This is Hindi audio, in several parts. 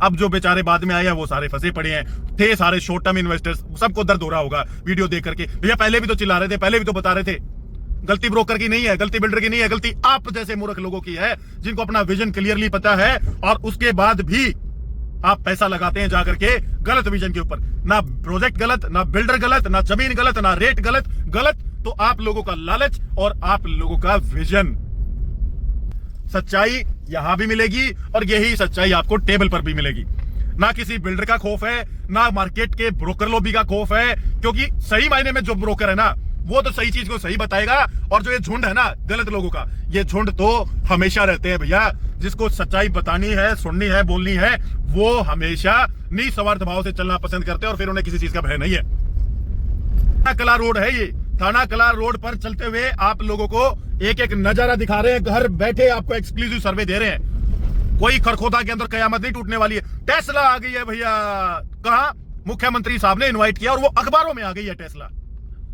अब जो बेचारे बाद में आए हैं वो सारे फंसे पड़े हैं, थे सारे शॉर्ट टर्म इन्वेस्टर्स, सबको दर्द हो रहा होगा वीडियो देख करके। भैया पहले भी तो चिल्ला रहे थे, पहले भी तो बता रहे थे, गलती ब्रोकर की नहीं है, गलती बिल्डर की नहीं है, गलती आप जैसे मूर्ख लोगों की है जिनको अपना विजन क्लियरली पता है और उसके बाद भी आप पैसा लगाते हैं जाकर के गलत विजन के ऊपर। ना प्रोजेक्ट गलत, ना बिल्डर गलत, ना जमीन गलत, ना रेट गलत तो आप लोगों का लालच और आप लोगों का विजन। सच्चाई यहां भी मिलेगी और यही सच्चाई आपको टेबल पर भी मिलेगी। ना किसी बिल्डर का खौफ है, ना मार्केट के ब्रोकर लॉबी का खौफ है, क्योंकि सही मायने में जो ब्रोकर है ना वो तो सही चीज को सही बताएगा, और जो ये झुंड है ना गलत लोगों का, ये झुंड तो हमेशा रहते हैं भैया। जिसको सच्चाई बतानी है, सुननी है, बोलनी है, वो हमेशा निस्वार्थ भाव से चलना पसंद करते हैं और फिर उन्हें किसी चीज का भय नहीं है। थाना कला रोड है ये, थाना कला रोड पर चलते हुए आप लोगों को एक एक नजारा दिखा रहे हैं, घर बैठे आपको एक्सक्लूसिव सर्वे दे रहे हैं। कोई खरखोदा के अंदर कयामत नहीं टूटने वाली है। टेस्ला आ गई है भैया, कहा मुख्यमंत्री साहब ने इनवाइट किया और वो अखबारों में आ गई है टेस्ला,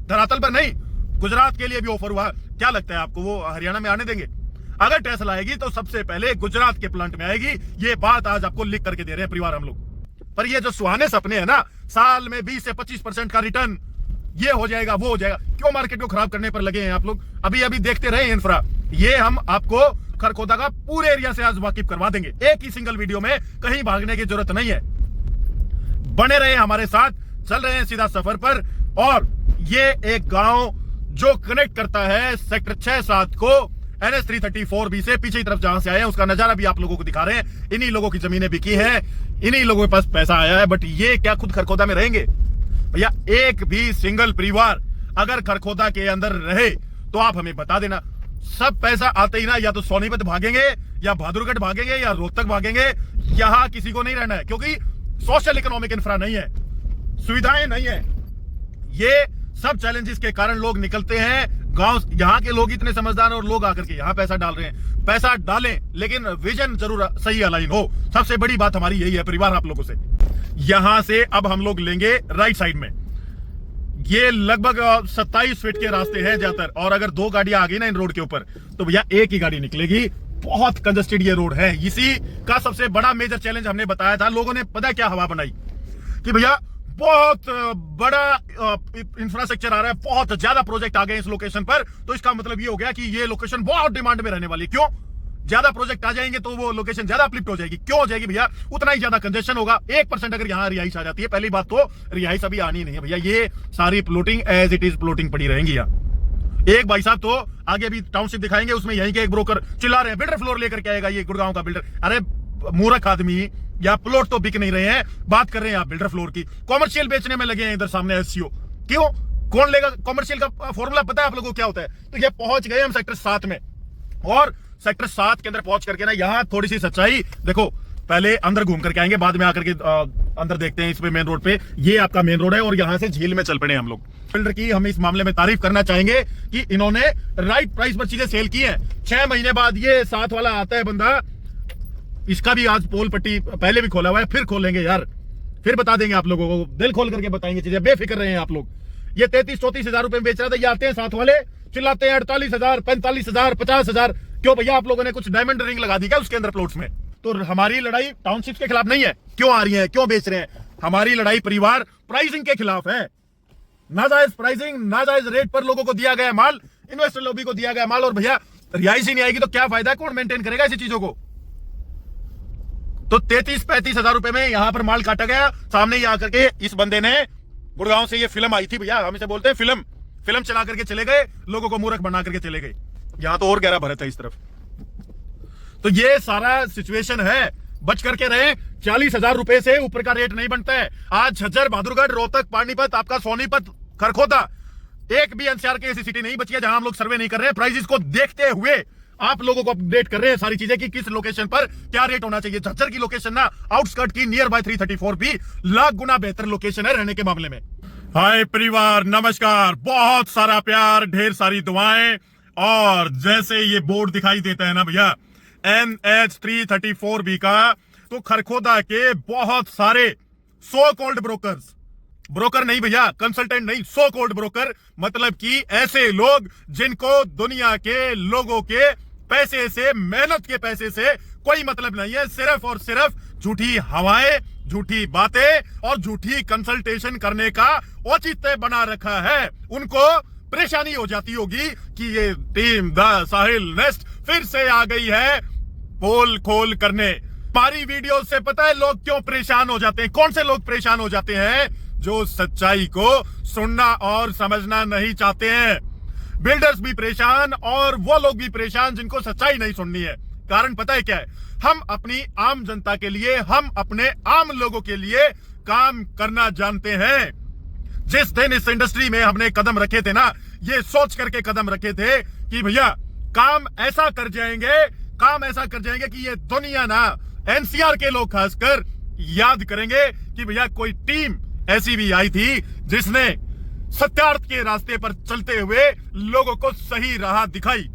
धरातल पर नहीं। गुजरात के लिए भी ऑफर हुआ, क्या लगता है आपको वो हरियाणा में आने देंगे? अगर टेस्ला आएगी तो सबसे पहले गुजरात के प्लांट में आएगी। ये बात आज आपको लिख करके दे रहे हैं परिवार हम लोग। पर ये जो सुहाने सपने हैं ना, साल में 20 से 25% का रिटर्न, ये हो जाएगा वो हो जाएगा, क्यों मार्केट को खराब करने पर लगे हैं आप लोग? अभी अभी देखते रहे इंफ्रा, ये हम आपको खरखोदा का पूरे एरिया से आज वाकिफ करवा देंगे, एक ही सिंगल वीडियो में, कहीं भागने की जरूरत नहीं है। बने रहे हमारे साथ, चल रहे हैं सीधा सफर पर। और ये एक गांव जो कनेक्ट करता है सेक्टर 6-7 को NH 334B से, पीछे की तरफ जहां से आए हैं उसका नजारा भी आप लोगों को दिखा रहे हैं। इन्हीं लोगों की जमीनें बिकी हैं, इन्हीं लोगों के पास पैसा आया है, बट ये क्या खुद खरखोदा में रहेंगे? भैया एक भी सिंगल परिवार अगर खरखोदा के अंदर रहे तो आप हमें बता देना। सब पैसा आते ही ना या तो सोनीपत भागेंगे, या बहादुरगढ़ भागेंगे, या रोहतक भागेंगे। यहां किसी को नहीं रहना है, क्योंकि सोशल इकोनॉमिक इंफ्रा नहीं है, सुविधाएं नहीं है। ये सब चैलेंजेस के कारण लोग निकलते हैं गांव। यहाँ के लोग इतने समझदार और लोग आकर के यहाँ पैसा डाल रहे हैं। पैसा डालें लेकिन विजन जरूर सही अलाइन हो। सबसे बड़ी बात हमारी यही है परिवार आप लोगों से। यहां से अब हम लोग लेंगे राइट साइड में, ये लगभग 27 फीट के रास्ते हैं ज्यादातर, और अगर 2 गाड़ियां आ गई ना इन रोड के ऊपर तो भैया एक ही गाड़ी निकलेगी। बहुत कंजस्टेड ये रोड है। इसी का सबसे बड़ा मेजर चैलेंज हमने बताया था। लोगों ने पता क्या हवा बनाई कि भैया बहुत बड़ा इंफ्रास्ट्रक्चर आ रहा है, बहुत ज्यादा प्रोजेक्ट आ गए इस लोकेशन पर, तो इसका मतलब ये हो गया कि ये लोकेशन बहुत डिमांड में रहने वाली है। क्यों? ज्यादा प्रोजेक्ट आ जाएंगे तो वो लोकेशन ज्यादा अपलिफ्ट हो जाएगी। क्यों हो जाएगी भैया? उतना ही ज्यादा कंजेशन होगा। 1% अगर यहाँ रिहाइश आ जाती है, पहली बात तो रिहाइश अभी आनी नहीं है भैया, ये सारी plotting as it is plotting पड़ी रहेंगी यहाँ। एक भाई साहब तो आगे भी टाउनशिप दिखाएंगे, उसमें यहीं के एक ब्रोकर चिल्ला रहे हैं बिल्डर फ्लोर लेकर के आएगा ये गुड़गांव का बिल्डर। अरे मूर्ख आदमी, या प्लॉट तो बिक नहीं रहे हैं, बात कर रहे हैं आप बिल्डर फ्लोर की। कॉमर्शियल बेचने में लगे हैं इधर सामने SCO। क्यों? कौन लेगा? कॉमर्शियल का फॉर्मूला पता है आप लोगों को क्या होता है? तो ये पहुंच गए हम सेक्टर 7 में, और सेक्टर 7 के अंदर पहुंच करके ना यहाँ थोड़ी सी सच्चाई देखो। पहले अंदर घूम करके आएंगे, बाद में आकर के अंदर देखते हैं। इस पे मेन रोड पे, ये आपका मेन रोड है और यहाँ से झील में चल पड़े हम लोग। बिल्डर की हम इस मामले में तारीफ करना चाहेंगे कि इन्होंने राइट प्राइस पर चीजें सेल की है। 6 महीने बाद ये 7 वाला आता है बंदा, इसका भी आज पोल पट्टी पहले भी खोला हुआ है, फिर खोलेंगे यार, फिर बता देंगे आप लोगों को, दिल खोल करके बताएंगे चीजें, बेफिक्र रहे हैं आप लोग। ये 33-34 हजार रुपए में बेच रहा था, ये आते हैं 7 वाले चिल्लाते हैं 48,000, 45,000, 50,000। क्यों भैया? आप लोगों ने कुछ डायमंड रिंग लगा दी क्या उसके अंदर प्लॉट्स में? तो हमारी लड़ाई टाउनशिप के खिलाफ नहीं है। क्यों आ रही है, क्यों बेच रहे हैं? हमारी लड़ाई परिवार प्राइसिंग के खिलाफ है। नाजायज प्राइसिंग, नाजायज रेट पर लोगों को दिया गया माल, इन्वेस्टर लॉबी को दिया गया माल, और भैया रिहाइश ही नहीं आएगी तो क्या फायदा? कौन मेंटेन करेगा ऐसी चीजों को? तो 33-35 हजार रुपए में यहां पर माल काटा गया। सामने ही आकर के इस बंदे ने, गुड़गांव से ये फिल्म आई थी भैया, हम इसे बोलते हैं फिल्म चला करके चले गए, लोगों को मूर्ख बना करके चले गए। यहां तो और गहरा भरत है इस तरफ। तो ये सारा सिचुएशन है, बच करके रहे। 40,000 रुपए से ऊपर का रेट नहीं बनता है। आज झज्जर, बहादुरगढ़, रोहतक, पानीपत, आपका सोनीपत, खरखोदा, एक भी NCR की ऐसी सिटी नहीं बची है जहां हम लोग सर्वे नहीं कर रहे हैं। प्राइसेस को देखते हुए आप लोगों को अपडेट कर रहे हैं सारी चीजें कि किस लोकेशन पर क्या रेट होना चाहिए। झज्जर की लोकेशन ना आउटस्कर्ट की नियर बाय 334B लाख गुना बेहतर लोकेशन है रहने के मामले में। हाय परिवार, नमस्कार, बहुत सारा प्यार, ढेर सारी दुआएं। और जैसे ये बोर्ड दिखाई देता है ना भैया NH 334B का, तो खरखोदा के बहुत सारे सो कॉल्ड ब्रोकर्स, ब्रोकर नहीं भैया, कंसल्टेंट नहीं, सो कॉल्ड ब्रोकर, मतलब कि ऐसे लोग जिनको दुनिया के लोगों के पैसे से, मेहनत के पैसे से कोई मतलब नहीं है, सिर्फ और सिर्फ झूठी हवाएं, झूठी बातें और झूठी कंसल्टेशन करने का औचित्य बना रखा है। उनको परेशानी हो जाती होगी कि ये टीम द साहिल नेस्ट फिर से आ गई है पोल खोल करने। हमारी वीडियो से पता है लोग क्यों परेशान हो जाते हैं? कौन से लोग परेशान हो जाते हैं? जो सच्चाई को सुनना और समझना नहीं चाहते हैं। बिल्डर्स भी परेशान और वो लोग भी परेशान जिनको सच्चाई नहीं सुननी है। कारण पता है क्या है? हम अपनी आम जनता के लिए, हम अपने आम लोगों के लिए काम करना जानते हैं। जिस दिन इस इंडस्ट्री में हमने कदम रखे थे ना, ये सोच करके कदम रखे थे कि भैया काम ऐसा कर जाएंगे कि ये दुनिया ना, एनसीआर के लोग खासकर याद करेंगे कि भैया कोई टीम ऐसी भी आई थी जिसने सत्यार्थ के रास्ते पर चलते हुए लोगों को सही राह दिखाई।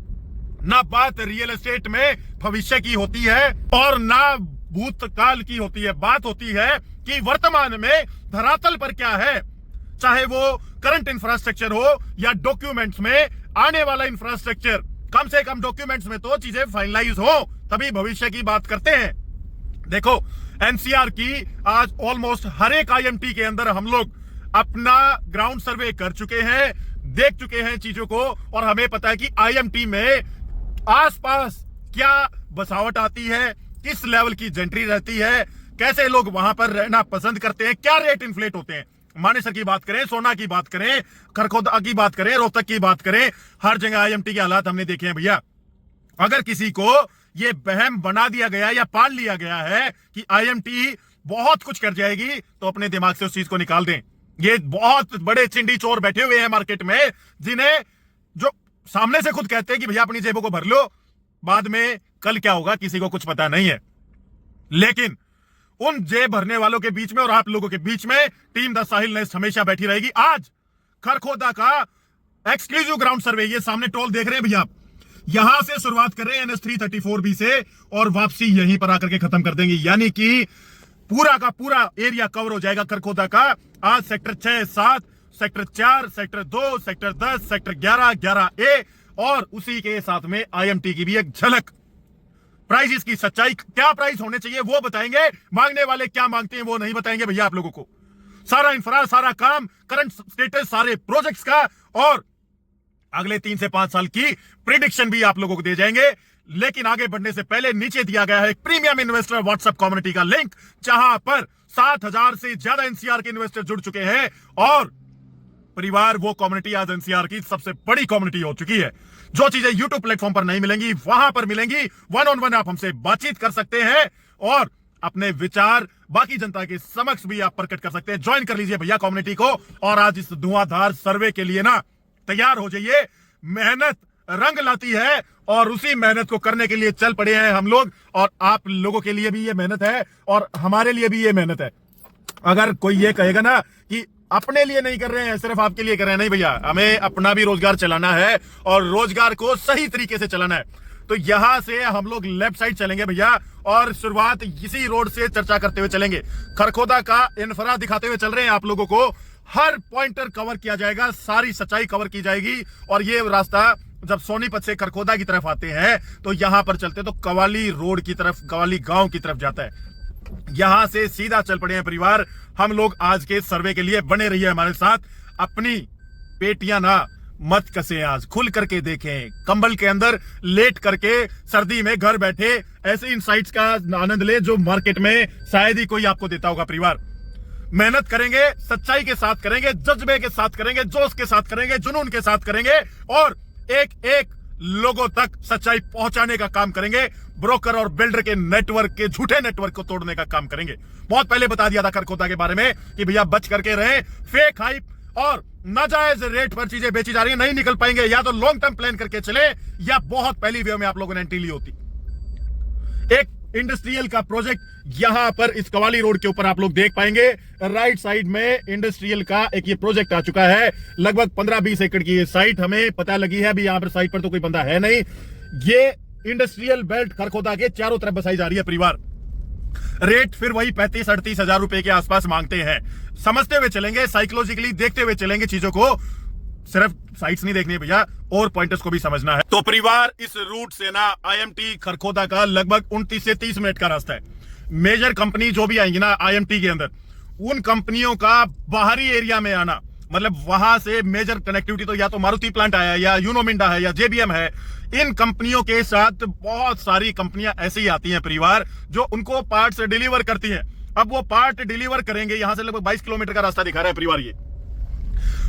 ना बात रियल एस्टेट में भविष्य की होती है और ना भूतकाल की होती है। बात होती है कि वर्तमान में धरातल पर क्या है, चाहे वो करंट इंफ्रास्ट्रक्चर हो या डॉक्यूमेंट्स में आने वाला इंफ्रास्ट्रक्चर। कम से कम डॉक्यूमेंट्स में तो चीजें फाइनलाइज हो, तभी भविष्य की बात करते हैं। देखो, एनसीआर की आज ऑलमोस्ट हर एक आईएमटी के अंदर हम लोग अपना ग्राउंड सर्वे कर चुके हैं, देख चुके हैं चीजों को, और हमें पता है कि आईएमटी में आसपास क्या बसावट आती है, किस लेवल की जेंट्री रहती है, कैसे लोग वहां पर रहना पसंद करते हैं, क्या रेट इन्फ्लेट होते हैं। मानेसर की बात करें, सोना की बात करें, खरखोदा की बात करें, रोहतक की बात करें, हर जगह आईएमटी के हालात हमने देखे हैं भैया। अगर किसी को ये बहम बना दिया गया या पाल लिया गया है कि आईएमटी बहुत कुछ कर जाएगी, तो अपने दिमाग से उस चीज को निकाल दें। ये बहुत बड़े चिंडी चोर बैठे हुए हैं मार्केट में, जिन्हें जो सामने से खुद कहते हैं कि भैया अपनी जेबों को भर लो, बाद में कल क्या होगा किसी को कुछ पता नहीं है। लेकिन उन जेब भरने वालों के बीच में और आप लोगों के बीच में टीम द साहिल नेस्ट हमेशा बैठी रहेगी। आज खरखोदा का एक्सक्लूसिव ग्राउंड सर्वे, ये सामने टोल देख रहे हैं भैया, यहां से शुरुआत कर रहे हैं NH 334B से और वापसी यहीं पर आकर के खत्म कर देंगे। यानी कि पूरा का पूरा एरिया कवर हो जाएगा खरखोदा का। आज sector 6, 7, sector 4, sector 2, sector 10, sector 11, 11A और उसी के साथ में आईएमटी की भी एक झलक। प्राइस की सच्चाई, क्या प्राइस होने चाहिए वो बताएंगे, मांगने वाले क्या मांगते हैं वो नहीं बताएंगे भैया आप लोगों को। सारा इंफ्रा, सारा काम, करंट स्टेटस सारे प्रोजेक्ट्स का और अगले 3 से 5 साल की प्रिडिक्शन भी आप लोगों को दे जाएंगे। लेकिन आगे बढ़ने से पहले नीचे दिया गया है एक प्रीमियम इन्वेस्टर व्हाट्सएप कम्युनिटी का लिंक, जहां पर 7,000 से ज्यादा एनसीआर के इन्वेस्टर जुड़ चुके हैं और परिवार वो कम्युनिटी आज एनसीआर की सबसे बड़ी कम्युनिटी हो चुकी है। जो चीजें यूट्यूब प्लेटफॉर्म पर नहीं मिलेंगी वहां पर मिलेंगी। 1-on-1 आप हमसे बातचीत कर सकते हैं और अपने विचार बाकी जनता के समक्ष भी आप प्रकट कर सकते हैं। ज्वाइन कर लीजिए भैया कम्युनिटी को और आज इस धुआंधार सर्वे के लिए ना तैयार हो जाइए। मेहनत रंग लाती है और उसी मेहनत को करने के लिए चल पड़े हैं हम लोग, और आप लोगों के लिए भी ये मेहनत है और हमारे लिए भी ये मेहनत है। अगर कोई ये कहेगा ना कि अपने लिए नहीं कर रहे हैं, सिर्फ आपके लिए कर रहे हैं, नहीं भैया, हमें अपना भी रोजगार चलाना है और रोजगार को सही तरीके से चलाना है। तो यहां से हम लोग लेफ्ट साइड चलेंगे भैया और शुरुआत इसी रोड से चर्चा करते हुए चलेंगे। खरखोदा का इंफ्रा दिखाते हुए चल रहे हैं आप लोगों को। हर पॉइंटर कवर किया जाएगा, सारी सच्चाई कवर की जाएगी। और ये रास्ता जब सोनीपत से खरखोदा की तरफ आते हैं तो यहां पर चलते तो कवाली रोड की तरफ, कवाली गांव की तरफ जाता है। यहां से सीधा चल पड़े हैं परिवार हम लोग। आज के सर्वे के लिए बने रहिए हमारे साथ। अपनी पेटियां ना मत कसे, आज खुल करके देखें, कंबल के अंदर लेट करके सर्दी में घर बैठे ऐसे इनसाइट्स का आनंद ले जो मार्केट में शायद ही कोई आपको देता होगा। परिवार मेहनत करेंगे, सच्चाई के साथ करेंगे, जज्बे के साथ करेंगे, जोश के साथ करेंगे, जुनून के साथ करेंगे और एक एक लोगों तक सच्चाई पहुंचाने का काम करेंगे। ब्रोकर और बिल्डर के नेटवर्क के झूठे नेटवर्क को तोड़ने का काम करेंगे। बहुत पहले बता दिया था खरखोदा के बारे में कि भैया बच करके रहें। फेक हाइप और नाजायज रेट पर चीजें बेची जा रही है, नहीं निकल पाएंगे। या तो लॉन्ग टर्म प्लान करके चले या बहुत पहली वेव में आप लोगों ने एंट्री ली होती। एक इंडस्ट्रियल का प्रोजेक्ट यहां पर इस कवाली रोड के ऊपर आप लोग देख पाएंगे। राइट साइड में इंडस्ट्रियल का एक ये प्रोजेक्ट आ चुका है। लगभग 15-20 एकड़ की ये साइट हमें पता लगी है। अभी यहां पर साइट पर तो कोई बंदा है नहीं। ये इंडस्ट्रियल बेल्ट खरखोदा के चारों तरफ बसाई जा रही है। परिवार रेट फिर वही 35-38 हजार रुपए के आसपास मांगते हैं। समझते हुए चलेंगे, साइकोलॉजिकली देखते हुए चलेंगे चीजों को। सिर्फ साइट्स नहीं देखनी है भैया, और पॉइंटर्स को भी समझना है। तो परिवार इस रूट से ना आईएमटी खरखोदा का लगभग 29 से 30 मिनट का रास्ता है। मेजर कंपनी जो भी आएंगी ना आईएमटी के अंदर, उन कंपनियों का बाहरी एरिया में आना, मतलब वहां से मेजर कनेक्टिविटी तो या तो मारुति प्लांट आया, या यूनो मिंडा है, या जेबीएम है। इन कंपनियों के साथ बहुत सारी कंपनियां ऐसी आती हैं परिवार, जो उनको पार्ट्स डिलीवर करती हैं। अब वो पार्ट डिलीवर करेंगे, यहां से लगभग 22 किलोमीटर का रास्ता दिखा रहे हैं परिवार ये।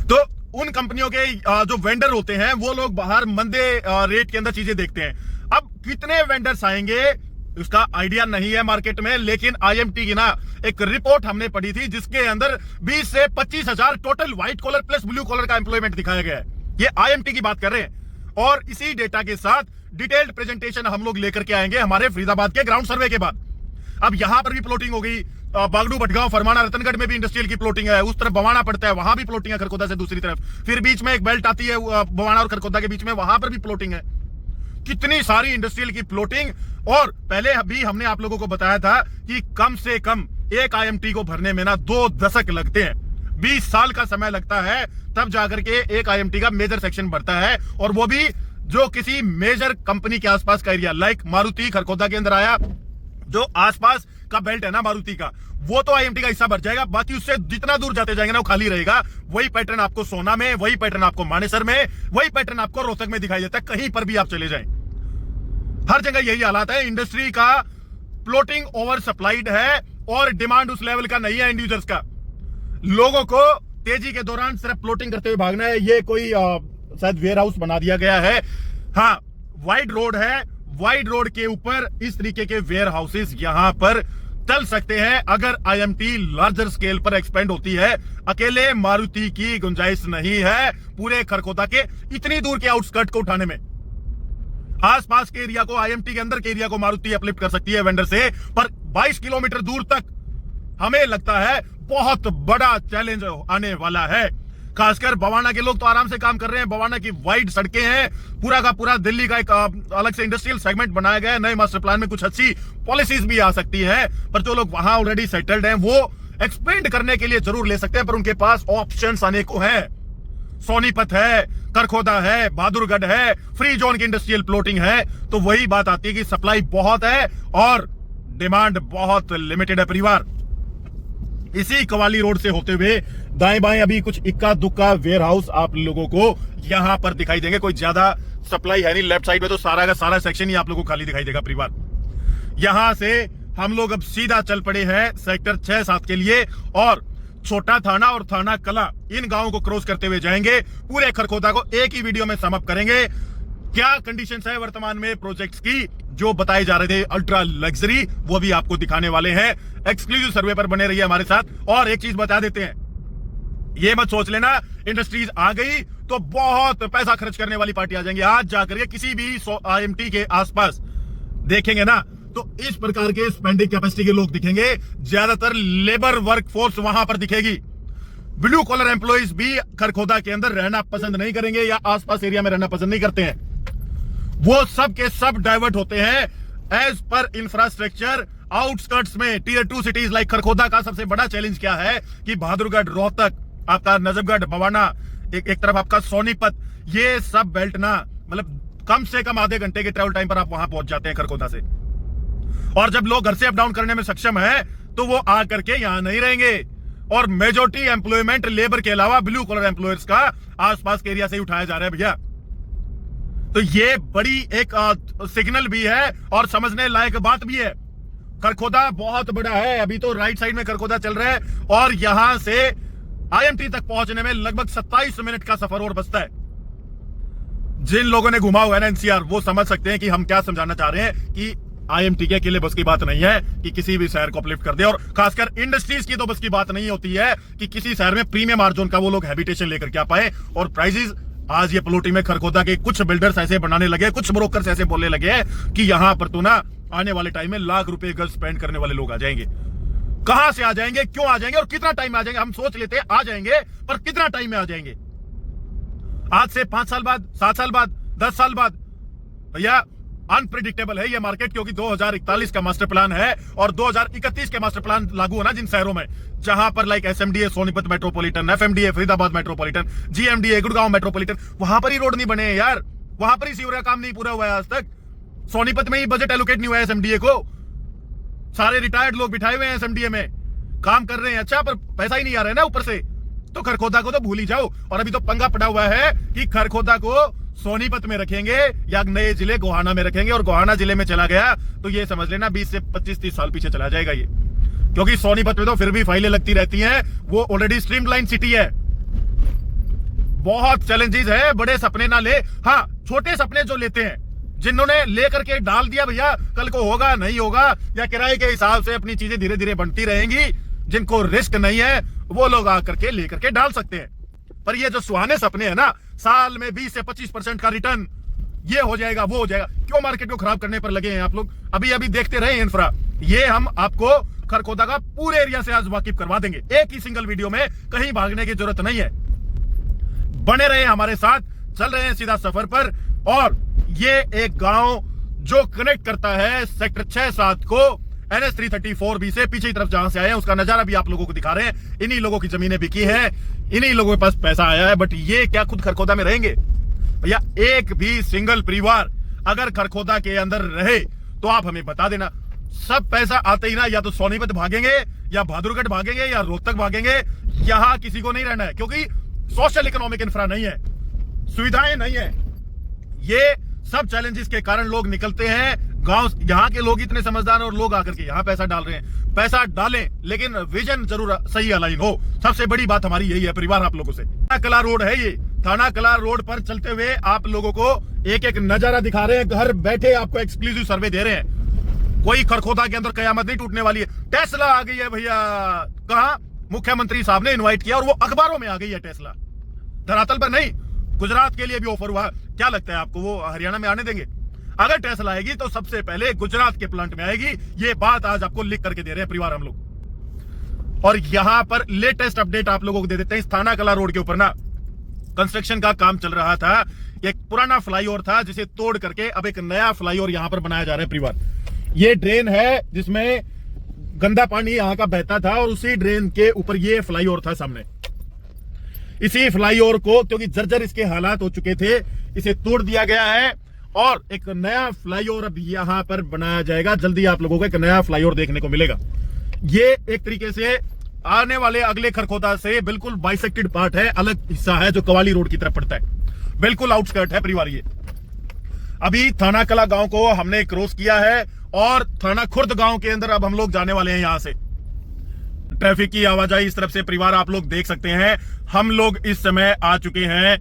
तो उन कंपनियों के जो वेंडर होते हैं वो लोग बाहर मंदे रेट के अंदर चीजें देखते हैं। अब कितने वेंडर्स आएंगे उसका आइडिया नहीं है मार्केट में, लेकिन आईएमटी की ना एक रिपोर्ट हमने पढ़ी थी जिसके अंदर 20 से 25 हजार total white collar plus blue collar का एम्प्लॉयमेंट दिखाया गया है। ये आईएमटी की बात कर रहे हैं, और इसी डेटा के साथ डिटेल्ड प्रेजेंटेशन हम लोग लेकर के आएंगे हमारे फरीदाबाद के ग्राउंड सर्वे के बाद। अब यहां पर भी प्लॉटिंग हो गई, बागडू, भटगांव, फरमाना, रतनगढ़ में भी इंडस्ट्रियल की प्लॉटिंग है, उस तरफ बवाना पड़ता है, वहां भी प्लॉटिंग है खरखोदा से दूसरी तरफ, फिर बीच में एक बेल्ट आती है बवाना और खरखोदा के बीच में, वहां पर भी प्लॉटिंग है। कितनी सारी इंडस्ट्रियल की प्लॉटिंग। और पहले भी हमने आप लोगों को बताया था कि कम से कम एक आईएमटी को भरने में ना 2 दशक लगते हैं, 20 साल का समय लगता है, तब जाकर के एक आईएमटी का मेजर सेक्शन भरता है। और वो भी जो किसी मेजर कंपनी के आसपास का एरिया, लाइक मारुति खरखोदा के अंदर आया, जो आसपास का बेल्ट है ना मारुति का, वो तो आईएमटी का हिस्सा भर जाएगा, बाकी उससे जितना दूर जाते जाएंगे ना वो खाली रहेगा। वही पैटर्न आपको सोना में, वही पैटर्न आपको मानेसर में, वही पैटर्न आपको रोहतक में दिखाई देता है। कहीं पर भी आप चले जाएं, हर जगह यही हालात है। इंडस्ट्री का प्लॉटिंग ओवर सप्लाइड है और डिमांड उस लेवल का नहीं है इंडिविजुअल्स का। लोगों को तेजी के दौरान सिर्फ प्लॉटिंग करते हुए भागना है। ये कोई शायद वेयर हाउस बना दिया गया है। हाँ, वाइड रोड है, वाइड रोड के ऊपर इस तरीके के वेयर हाउसेस यहां पर चल सकते हैं अगर आईएमटी लार्जर स्केल पर एक्सपेंड होती है। अकेले मारुति की गुंजाइश नहीं है पूरे खरखोदा के इतनी दूर के आउटस्कर्ट को उठाने में। आसपास के एरिया को, आईएमटी के अंदर के एरिया को मारुति अपलिफ्ट कर सकती है वेंडर से, पर 22 किलोमीटर दूर तक हमें लगता है बहुत बड़ा चैलेंज आने वाला है। खासकर बवाना के लोग तो आराम से काम कर रहे हैं। बवाना की वाइड सड़कें हैं, पूरा का पूरा दिल्ली का एक अलग से इंडस्ट्रियल सेगमेंट बनाया गया है। नए मास्टर प्लान में कुछ अच्छी पॉलिसीज भी आ सकती है, पर जो लोग वहां ऑलरेडी सेटल्ड हैं वो एक्सपेंड करने के लिए जरूर ले सकते हैं, पर उनके पास ऑप्शंस अनेकों हैं। सोनीपत है, खरखोदा है, बहादुरगढ़ है, फ्री जोन की इंडस्ट्रियल प्लॉटिंग है। तो वही बात आती है कि सप्लाई बहुत है और डिमांड बहुत लिमिटेड है परिवार। इसी कवाली रोड से होते हुए दाएं बाएं अभी कुछ इक्का दुक्का वेयर हाउस आप लोगों को यहां पर दिखाई देंगे। कोई ज्यादा सप्लाई है नहीं। लेफ्ट साइड में तो सारा का सारा सेक्शन ही आप लोगों को खाली दिखाई देगा परिवार। यहां से हम लोग अब सीधा चल पड़े हैं सेक्टर 6-7 के लिए, और छोटा थाना और थाना कला इन गांवों को क्रॉस करते हुए जाएंगे। पूरे खरखोदा को एक ही वीडियो में सम अप करेंगे। क्या कंडीशंस है वर्तमान में प्रोजेक्ट्स की, जो बताए जा रहे थे अल्ट्रा लग्जरी, वो भी आपको दिखाने वाले हैं। एक्सक्लूसिव सर्वे पर बने रहिए हमारे साथ। और एक चीज बता देते हैं, ये मत सोच लेना इंडस्ट्रीज आ गई तो बहुत पैसा खर्च करने वाली पार्टी आ जाएंगी। आज जाकर के किसी भी आईएमटी के आसपास देखेंगे ना तो इस प्रकार के स्पेंडिंग कैपेसिटी के लोग दिखेंगे। ज्यादातर लेबर वर्क फोर्स वहां पर दिखेगी। ब्लू कॉलर एम्प्लॉइज भी खरखोदा के अंदर रहना पसंद नहीं करेंगे या आसपास एरिया में रहना पसंद नहीं करते हैं। वो सब के सब डाइवर्ट होते हैं एज पर इंफ्रास्ट्रक्चर आउटस्कर्ट्स में। टीयर 2 सिटीज लाइक खरखोदा का सबसे बड़ा चैलेंज क्या है कि बहादुरगढ़, रोहतक, आपका नजफगढ़, बवाना, एक तरफ आपका सोनीपत, ये सब बेल्ट ना मतलब कम से कम आधे घंटे के ट्रेवल टाइम पर आप वहां पहुंच जाते हैं खरखोदा से। और जब लोग घर से अप डाउन करने में सक्षम है तो वो आ करके यहां नहीं रहेंगे। और मेजोरिटी एम्प्लॉयमेंट लेबर के अलावा ब्लू कॉलर एम्प्लॉयर्स का आसपास के एरिया से ही उठाया जा रहा है भैया। तो ये बड़ी एक सिग्नल भी है और समझने लायक बात भी है। खरखोदा बहुत बड़ा है। अभी तो राइट साइड में खरखोदा चल रहा है और यहां से आईएमटी तक पहुंचने में लगभग 27 मिनट का सफर और बचता है। जिन लोगों ने घुमा हुआ है ना एनसीआर, वो समझ सकते हैं कि हम क्या समझाना चाह रहे हैं कि आईएमटी के अकेले बस की बात नहीं है कि किसी भी शहर को अपलिफ्ट कर दे। और खासकर इंडस्ट्रीज की तो बस की बात नहीं होती है कि किसी शहर में प्रीमियम मार्जिन का वो लोग हैबिटेशन लेकर क्या पाए। और प्राइसेस आज ये प्लॉटिंग में खरखोदा के कुछ बिल्डर्स ऐसे बनाने लगे, कुछ ब्रोकर्स ऐसे बोलने लगे कि यहां पर तो ना आने वाले टाइम में लाख रुपए गज स्पेंड करने वाले लोग आ जाएंगे। कहां से आ जाएंगे, क्यों आ जाएंगे और कितना टाइम में आ जाएंगे? हम सोच लेते हैं आ जाएंगे, पर कितना टाइम में आ जाएंगे? आज से 5 साल बाद, 7 साल बाद, 10 साल बाद? भैया अनप्रिडिक्टेबल है ये मार्केट, क्योंकि 2041 का मास्टर प्लान है और 2031 के मास्टर प्लान लागू होना जिन शहरों में, जहां पर like SMDA Sonipat metropolitan, FMDA Faridabad metropolitan, GMDA Gurgaon metropolitan, वहां पर ही रोड नहीं बने हैं यार। वहां पर ही सीवर का काम नहीं पूरा हुआ है आज तक। सोनीपत में ही बजट एलोकेट नहीं हुआ है एसएमडीए को। सारे रिटायर्ड लोग बिठाए हुए हैं एसएमडीए में, काम कर रहे हैं, अच्छा, पर पैसा ही नहीं आ रहा है ना ऊपर से। तो खरखोदा को तो भूल ही जाओ। और अभी तो पंगा पड़ा हुआ है कि खरखोदा को सोनीपत में रखेंगे या नए जिले गोहाना में रखेंगे, और गोहाना जिले में चला गया तो ये समझ लेना 20 से 25-30 साल पीछे चला जाएगा ये, क्योंकि सोनीपत में तो फिर भी फाइलें लगती रहती हैं, वो ऑलरेडी स्ट्रीमलाइन सिटी है। बहुत चैलेंजेस है, बड़े सपने ना ले, हाँ छोटे सपने जो लेते हैं, जिन्होंने लेकर के डाल दिया भैया कल को होगा नहीं होगा, या किराए के हिसाब से अपनी चीजें धीरे धीरे बनती रहेंगी, जिनको रिस्क नहीं है वो लोग आकर के लेकर के डाल सकते हैं। पर ये जो सुहाने सपने हैं ना, साल में 20 से 25% का रिटर्न, ये हो जाएगा वो हो जाएगा, क्यों मार्केट को खराब करने पर लगे हैं आप लोग? अभी अभी देखते रहे इंफ्रा, ये हम आपको खरखोदा का पूरे एरिया से आज वाकिफ करवा देंगे, एक ही सिंगल वीडियो में, कहीं भागने की जरूरत नहीं है। बने रहे हमारे साथ, चल रहे हैं सीधा सफर पर। और ये एक गांव जो कनेक्ट करता है सेक्टर 6-7 को NH 334B से, पीछे की तरफ जहां से आए हैं उसका नजारा भी आप लोगों को दिखा रहे हैं। इन्हीं लोगों की जमीनें बिकी है, इन्हीं लोगों के पास पैसा आया है, बट ये क्या खुद खरखोदा में रहेंगे? भैया एक भी सिंगल परिवार अगर खरखोदा के अंदर रहे तो आप हमें बता देना। सब पैसा आते ही ना या तो सोनीपत भागेंगे, या बहादुरगढ़ भागेंगे, या रोहतक भागेंगे। यहां किसी को नहीं रहना है, क्योंकि सोशल इकोनॉमिक इंफ्रा नहीं है, सुविधाएं नहीं है। ये सब चैलेंजेस के कारण लोग निकलते हैं गांव। यहाँ के लोग इतने समझदार हैं और लोग आकर के यहाँ पैसा डाल रहे हैं। पैसा डालें, लेकिन विजन जरूर सही अलाइन हो। सबसे बड़ी बात हमारी यही है परिवार आप लोगों से। थाना कला रोड है ये, थाना कला रोड पर चलते हुए आप लोगों को एक एक नजारा दिखा रहे हैं, घर बैठे आपको एक्सक्लूसिव सर्वे दे रहे हैं। कोई खरखोदा के अंदर कयामत नहीं टूटने वाली है। टेस्ला आ गई है भैया, कहा मुख्यमंत्री साहब ने इन्वाइट किया और वो अखबारों में आ गई है टेस्ला, धरातल पर नहीं। गुजरात के लिए भी ऑफर हुआ, क्या लगता है आपको वो हरियाणा में आने देंगे? अगर टेस्ला आएगी तो सबसे पहले गुजरात के प्लांट में आएगी। ये बात आज आपको लिख करके दे रहे हैं परिवार हम लोग। और यहां पर लेटेस्ट अपडेट आप लोगों को दे देते हैं। इस थाना कला रोड के ऊपर ना कंस्ट्रक्शन का काम चल रहा था। एक पुराना फ्लाईओवर था जिसे तोड़ करके अब एक नया फ्लाईओवर यहां पर बनाया जा रहा है परिवार। ये ड्रेन है जिसमें गंदा पानी यहां का बहता था, और उसी ड्रेन के ऊपर ये फ्लाईओवर था सामने। इसी फ्लाईओवर को, क्योंकि जर्जर इसके हालात हो चुके थे, इसे तोड़ दिया गया है और एक नया फ्लाईओवर अब यहां पर बनाया जाएगा। जल्दी आप लोगों को एक नया फ्लाईओवर देखने को मिलेगा। ये एक तरीके से आने वाले अगले खरखोदा से बिल्कुल बाइसेक्टेड पार्ट है, अलग हिस्सा है जो कवाली रोड की तरफ पड़ता है, बिल्कुल आउटस्कर्ट है परिवार। ये अभी थाना कला गांव को हमने क्रॉस किया है और थाना खुर्द गांव के अंदर अब हम लोग जाने वाले हैं। यहां से ट्रैफिक की आवाजाही इस तरफ से परिवार आप लोग देख सकते हैं। हम लोग इस समय आ चुके हैं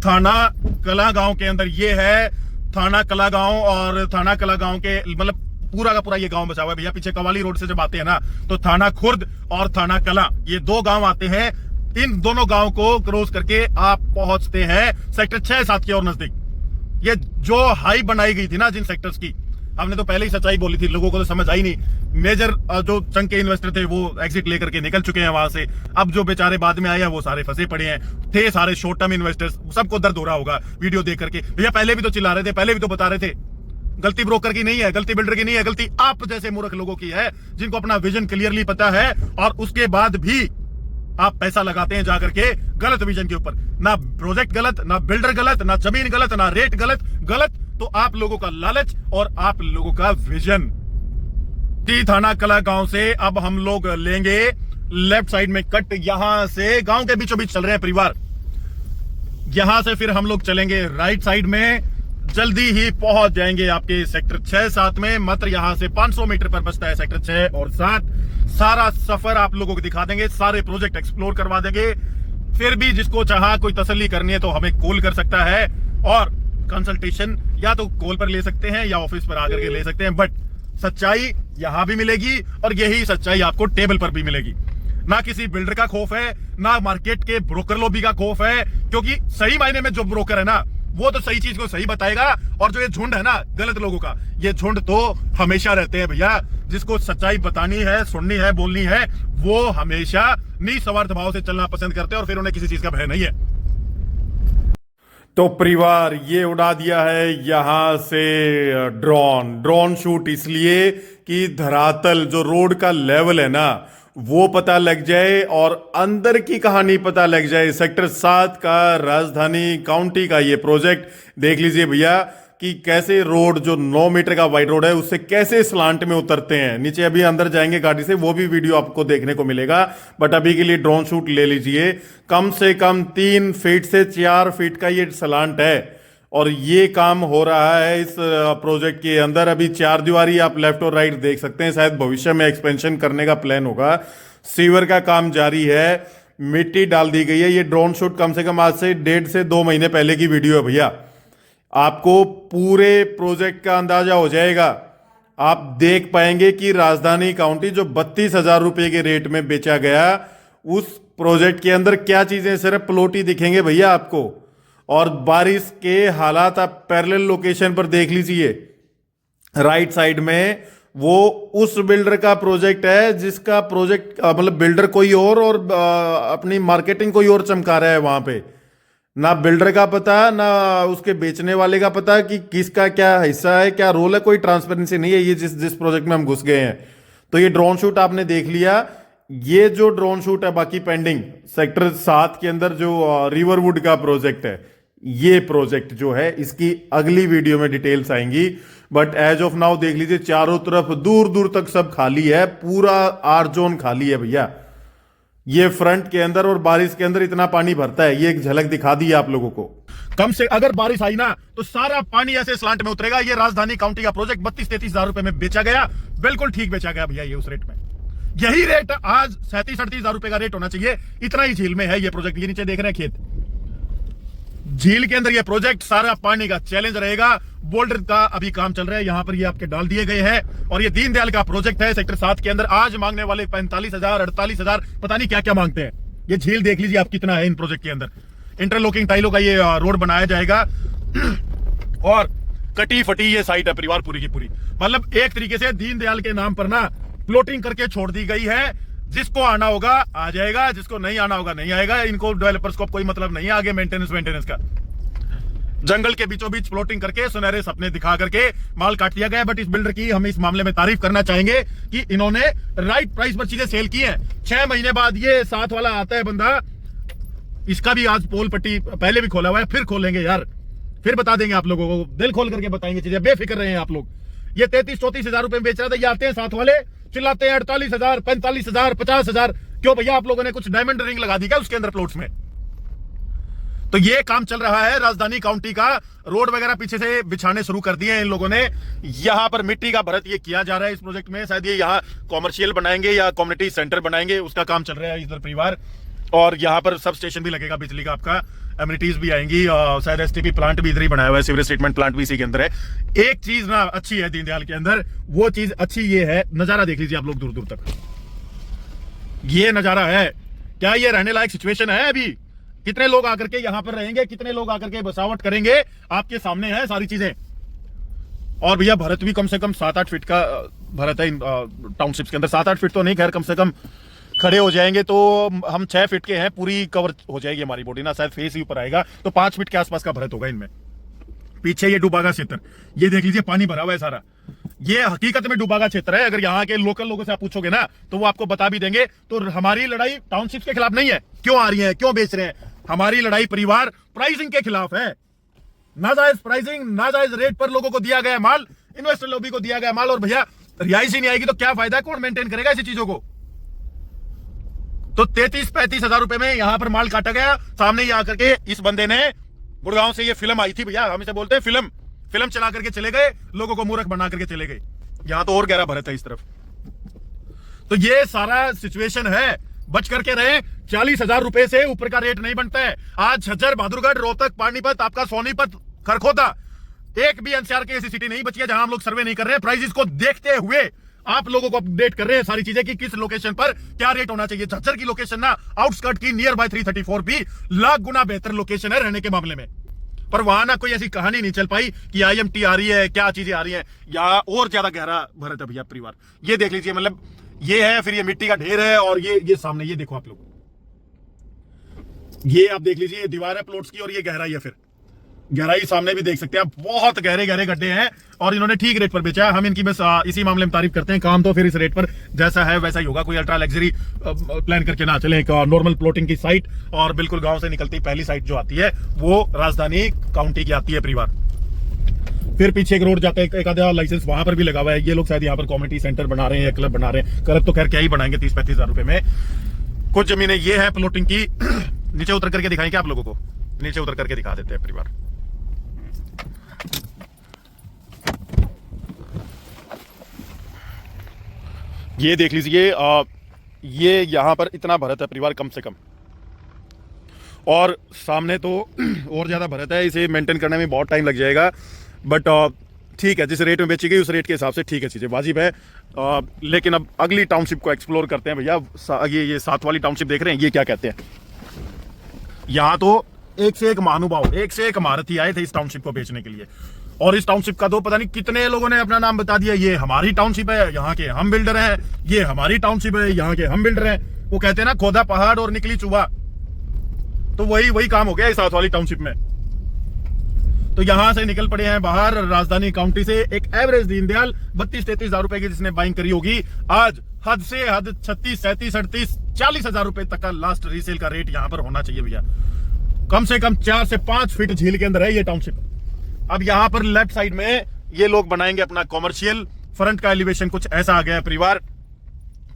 थाना कला गांव के अंदर। ये है थाना कला गांव, और थाना कला गांव के मतलब पूरा का पूरा ये गांव बचा हुआ है भैया। पीछे कवाली रोड से जब आते हैं ना तो थाना खुर्द और थाना कला, ये दो गांव आते हैं। इन दोनों गांव को क्रॉस करके आप पहुंचते हैं सेक्टर 6-7 के और नजदीक। ये जो हाई बनाई गई थी ना जिन सेक्टर्स की, हमने तो पहले ही सच्चाई बोली थी, लोगों को तो समझ आई नहीं। मेजर जो चंग के इन्वेस्टर थे वो एग्जिट लेकर के निकल चुके हैं वहां से। अब जो बेचारे बाद में आए हैं वो सारे फंसे पड़े हैं। थे सारे शॉर्ट टर्म इन्वेस्टर्स, सबको दर्द हो रहा होगा वीडियो देख करके। भैया पहले भी तो चिल्ला रहे थे, पहले भी तो बता रहे थे, गलती ब्रोकर की नहीं है, गलती बिल्डर की नहीं है, गलती आप जैसे मूर्ख लोगों की है जिनको अपना विजन क्लियरली पता है, और उसके बाद भी आप पैसा लगाते हैं जाकर के गलत विजन के ऊपर। ना प्रोजेक्ट गलत, ना बिल्डर गलत, ना जमीन गलत, ना रेट गलत तो आप लोगों का लालच और आप लोगों का विजन। थाना कला गांव से अब हम लोग लेंगे लेफ्ट साइड में कट, यहां से गांव के बीचों बीच चल रहे हैं परिवार। यहां से फिर हम लोग चलेंगे राइट साइड में, जल्दी ही पहुंच जाएंगे आपके सेक्टर 6-7 में। मात्र यहां से 500 मीटर पर बचता है सेक्टर 6 और 7। सारा सफर आप लोगों को दिखा देंगे, सारे प्रोजेक्ट एक्सप्लोर करवा देंगे। फिर भी जिसको चाहा कोई तसल्ली करनी है तो हमें कॉल कर सकता है, और कंसल्टेशन या तो कॉल पर ले सकते हैं या ऑफिस पर आकर के ले सकते हैं। बट सच्चाई यहां भी मिलेगी और यही सच्चाई आपको टेबल पर भी मिलेगी। ना किसी बिल्डर का खौफ है, ना मार्केट के ब्रोकर लॉबी का खौफ है, क्योंकि सही मायने में जो ब्रोकर है ना वो तो सही चीज को सही बताएगा, और जो ये झुंड है ना गलत लोगों का, ये झुंड तो हमेशा रहते हैं भैया। जिसको सच्चाई बतानी है, सुननी है, बोलनी है, वो हमेशा निस्वार्थ भाव से चलना पसंद करते हैं और फिर उन्हें किसी चीज का भय नहीं है। तो परिवार ये उड़ा दिया है यहां से ड्रोन शूट, इसलिए कि धरातल जो रोड का लेवल है ना वो पता लग जाए और अंदर की कहानी पता लग जाए। सेक्टर 7 का राजधानी काउंटी का ये प्रोजेक्ट देख लीजिए भैया, कि कैसे रोड जो 9 मीटर का वाइड रोड है उससे कैसे स्लांट में उतरते हैं नीचे। अभी अंदर जाएंगे गाड़ी से, वो भी वीडियो आपको देखने को मिलेगा, बट अभी के लिए ड्रोन शूट ले लीजिए। कम से कम 3 फीट से 4 फीट का ये स्लांट है और ये काम हो रहा है इस प्रोजेक्ट के अंदर। अभी 4 दीवारी आप लेफ्ट और राइट देख सकते हैं, शायद भविष्य में एक्सपेंशन करने का प्लान होगा। सीवर का काम जारी है, मिट्टी डाल दी गई है। ये ड्रोन शूट कम से कम आज से 1.5 से 2 महीने पहले की वीडियो है भैया। आपको पूरे प्रोजेक्ट का अंदाजा हो जाएगा। आप देख पाएंगे कि राजधानी काउंटी जो 32,000 रुपए के रेट में बेचा गया, उस प्रोजेक्ट के अंदर क्या चीजें, सिर्फ प्लॉट ही दिखेंगे भैया आपको। और बारिश के हालात आप पैरेलल लोकेशन पर देख लीजिए। राइट साइड में वो उस बिल्डर का प्रोजेक्ट है जिसका प्रोजेक्ट मतलब बिल्डर कोई और अपनी मार्केटिंग कोई और चमका रहा है वहां पे। ना बिल्डर का पता, ना उसके बेचने वाले का पता कि किसका क्या हिस्सा है, क्या रोल है, कोई ट्रांसपेरेंसी नहीं है ये जिस प्रोजेक्ट में हम घुस गए हैं। तो ये ड्रोन शूट आपने देख लिया। ये जो ड्रोन शूट है बाकी पेंडिंग, सेक्टर 7 के अंदर जो रिवरवुड का प्रोजेक्ट है, ये प्रोजेक्ट जो है इसकी अगली वीडियो में डिटेल्स आएंगी। बट एज ऑफ नाउ देख लीजिए, चारों तरफ दूर दूर तक सब खाली है, पूरा आर जोन खाली है भैया। ये फ्रंट के अंदर और बारिश के अंदर इतना पानी भरता है, ये एक झलक दिखा दी आप लोगों को। कम से अगर बारिश आई ना तो सारा पानी ऐसे स्लांट में उतरेगा। ये राजधानी काउंटी का प्रोजेक्ट 32-33 हजार रुपए में बेचा गया, बिल्कुल ठीक बेचा गया भैया। ये उस रेट में, यही रेट आज 37-38 हजार रुपए का रेट होना चाहिए। इतना ही झील में है ये प्रोजेक्ट। ये नीचे देख रहे हैं खेत, झील के अंदर ये प्रोजेक्ट, सारा पानी का चैलेंज रहेगा। बोल्डर का अभी काम चल रहा है, यहां पर ये आपके डाल दिए गए हैं। और ये दीनदयाल का प्रोजेक्ट है सेक्टर 7 के अंदर। आज मांगने वाले 45,000, 48,000, पता नहीं क्या क्या मांगते हैं। ये झील देख लीजिए आप कितना है इन प्रोजेक्ट के अंदर। इंटरलॉकिंग टाइलों का ये रोड बनाया जाएगा और कटी फटी ये साइट है परिवार पूरी की पूरी। मतलब एक तरीके से दीनदयाल के नाम पर ना प्लॉटिंग करके छोड़ दी गई है। जिसको आना होगा आ जाएगा, जिसको नहीं आना होगा नहीं आएगा। इनको डेवलपर्स को कोई मतलब नहीं है आगे मेंटेनेंस का। जंगल के बीचों बीच प्लॉटिंग करके सुनहरे सपने दिखा करके माल काट दिया गया। बट इस बिल्डर की हम इस मामले में तारीफ करना चाहेंगे कि इन्होंने राइट प्राइस पर चीजें सेल की हैं। 6 महीने बाद ये 7 वाला आता है बंदा, इसका भी आज पोल पट्टी पहले भी खोला हुआ है, फिर खोलेंगे यार, फिर बता देंगे आप लोगों को, दिल खोल करके बताएंगे चीजें, बेफिक्र रहे हैं आप लोग। ये 33-34 हजार रुपए में बेच रहा था, ये आते हैं 7 वाले चिल्लाते हैं 48,000, 45,000, 50,000। क्यों भैया आप लोगों ने कुछ डायमंड रिंग लगा दी क्या उसके अंदर प्लॉट्स में? तो ये काम चल रहा है राजधानी काउंटी का। रोड वगैरह पीछे से बिछाने शुरू कर दिए हैं इन लोगों ने। यहां पर मिट्टी का भरत ये किया जा रहा है इस प्रोजेक्ट में। शायद ये यहाँ कॉमर्शियल बनाएंगे या कम्युनिटी सेंटर बनाएंगे, उसका काम चल रहा है इधर परिवार। और यहाँ पर सब स्टेशन भी लगेगा बिजली का, आपका एमिनिटीज भी आएंगी। शायद एसटीपी प्लांट भी इधर ही बनाया हुआ है, सीवरेज ट्रीटमेंट प्लांट भी इसी के अंदर है। एक चीज ना अच्छी है दीनदयाल के अंदर, वो चीज अच्छी ये है, नजारा देख लीजिए आप लोग दूर दूर तक। ये नजारा है क्या? ये रहने लायक सिचुएशन है? अभी कितने लोग आकर के यहां पर रहेंगे, कितने लोग आकर के बसावट करेंगे, आपके सामने है सारी चीजें। और भैया भरत भी कम से कम 7-8 फीट का भरत है इन टाउनशिप्स के अंदर। 7-8 फीट तो नहीं, खैर कम से कम खड़े हो जाएंगे तो हम 6 फीट के हैं, पूरी कवर हो जाएगी हमारी बॉडी ना, शायद फेस ही ऊपर आएगा तो 5 फीट के आसपास का भरत होगा इनमें। पीछे ये डूबागा क्षेत्र, ये देख लीजिए पानी भरा हुआ है सारा। ये हकीकत में डूबागा क्षेत्र है। अगर यहाँ के लोकल लोगों से आप पूछोगे ना तो वो आपको बता भी देंगे। तो हमारी लड़ाई टाउनशिप के खिलाफ नहीं है, क्यों आ रही है, क्यों बेच रहे हैं। हमारी लड़ाई परिवार प्राइसिंग के खिलाफ है। नाजायज प्राइसिंग, नाजायज रेट पर लोगों को दिया गया माल, इन्वेस्टर लॉबी को दिया गया माल। और भैया रिहाइश ही नहीं आएगी तो क्या फायदा है, कौन मेंटेन करेगा ऐसी चीजों को। तो 33-35 हजार रुपए में यहां पर माल काटा गया। सामने ही आकर के इस बंदे ने, गुड़गांव से ये फिल्म आई थी भैया, हम इसे बोलते हैं फिल्म चला करके चले गए, लोगों को मूर्ख बना करके चले गए। यहां तो और गहरा भरत है इस तरफ। तो ये सारा सिचुएशन है, बच करके रहे। 40,000 रुपए से ऊपर का रेट नहीं बनता है। आज झज्जर, बहादुरगढ़, रोहतक, पानीपत, आपका सोनीपत, खरखोदा, एक भी एनसीआर की ऐसी सिटी नहीं बची है जहां हम लोग सर्वे नहीं कर रहे हैं। प्राइसेस को देखते हुए आप लोगों को अपडेट कर रहे हैं सारी चीजें कि किस लोकेशन पर क्या रेट होना चाहिए। झज्जर की लोकेशन ना आउटस्कर्ट की नियर बाय 334 भी लाख गुना बेहतर लोकेशन है रहने के मामले में। पर वहां ना कोई ऐसी कहानी नहीं चल पाई कि आईएमटी आ रही है, क्या चीजें आ रही है, या और ज्यादा गहरा भरत है भैया परिवार। ये देख लीजिए, मतलब ये है, फिर ये मिट्टी का ढेर है, और ये सामने ये देखो आप लोग, ये आप देख लीजिए, ये दीवार है प्लॉट्स की और ये गहराई है। फिर गहराई सामने भी देख सकते हैं आप, बहुत गहरे गहरे गड्ढे हैं। और इन्होंने ठीक रेट पर बेचा है। हम इनकी बस इसी मामले में तारीफ करते हैं। काम तो फिर इस रेट पर जैसा है वैसा ही होगा। कोई अल्ट्रा लग्जरी प्लान करके ना चले। एक नॉर्मल प्लॉटिंग की साइट, और बिल्कुल गांव से निकलती पहली साइट जो आती है वो राजधानी काउंटी की आती है परिवार। फिर पीछे एक रोड जाता है, एक आधा लाइसेंस वहां पर भी लगा हुआ है। ये लोग शायद यहाँ पर कम्युनिटी सेंटर बना रहे हैं, क्लब बना रहे हैं। क्लब तो खैर क्या ही बनाएंगे 30-35 हजार रुपए में। कुछ जमीनें ये है प्लॉटिंग की। नीचे उतर करके दिखाएंगे आप लोगों को, नीचे उतर करके दिखा देते हैं परिवार। ये देख लीजिए, ये यहां पर इतना भरत है परिवार कम से कम, और सामने तो और ज्यादा भरत है। इसे मेंटेन करने में बहुत टाइम लग जाएगा, बट ठीक है, जिस रेट में बेची गई उस रेट के हिसाब से ठीक है, चीजें वाजिब है। लेकिन अब अगली टाउनशिप को एक्सप्लोर करते हैं भैया। ये 7 वाली टाउनशिप देख रहे हैं, ये क्या कहते हैं। यहाँ तो एक से एक महानुभाव, एक से एक महारथी आए थे इस टाउनशिप को बेचने के लिए, और इस टाउनशिप का तो पता नहीं कितने लोगों ने अपना नाम बता दिया। ये हमारी टाउनशिप है, यहाँ के हम बिल्डर हैं। ये हमारी टाउनशिप है, यहाँ के हम बिल्डर हैं। वो कहते हैं ना, खोदा पहाड़ और निकली चुबा, तो वही काम हो गया इस 7 वाली टाउनशिप में। तो यहां से निकल पड़े हैं बाहर राजधानी काउंटी से एक एवरेज दीनदयाल 32-33 हजार रुपए की जिसने बाइंग करी होगी। आज हद से हद 36, 37, 38, 40 हजार रुपए तक का लास्ट रीसेल का रेट यहां पर होना चाहिए भैया। कम से कम 4 से 5 फीट झील के अंदर है ये टाउनशिप। अब यहां पर लेफ्ट साइड में ये लोग बनाएंगे अपना कॉमर्शियल। फ्रंट का एलिवेशन कुछ ऐसा आ गया है परिवार,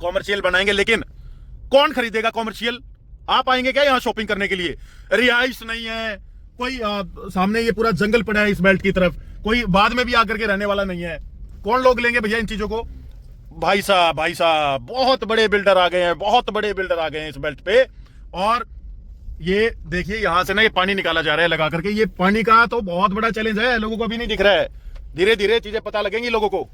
कॉमर्शियल बनाएंगे। लेकिन कौन खरीदेगा कॉमर्शियल? आप आएंगे क्या यहाँ शॉपिंग करने के लिए? रिहाइश नहीं है कोई, सामने ये पूरा जंगल पड़ा है इस बेल्ट की तरफ, कोई बाद में भी आकर के रहने वाला नहीं है। कौन लोग लेंगे भैया इन चीजों को? भाई साहब बहुत बड़े बिल्डर आ गए हैं, बहुत बड़े बिल्डर आ गए हैं इस बेल्ट पे। और ये देखिए यहां से ना ये पानी निकाला जा रहा है लगा करके। ये पानी का तो बहुत बड़ा चैलेंज है, लोगों को अभी नहीं दिख रहा है। धीरे धीरे चीजें पता लगेंगी लोगों को।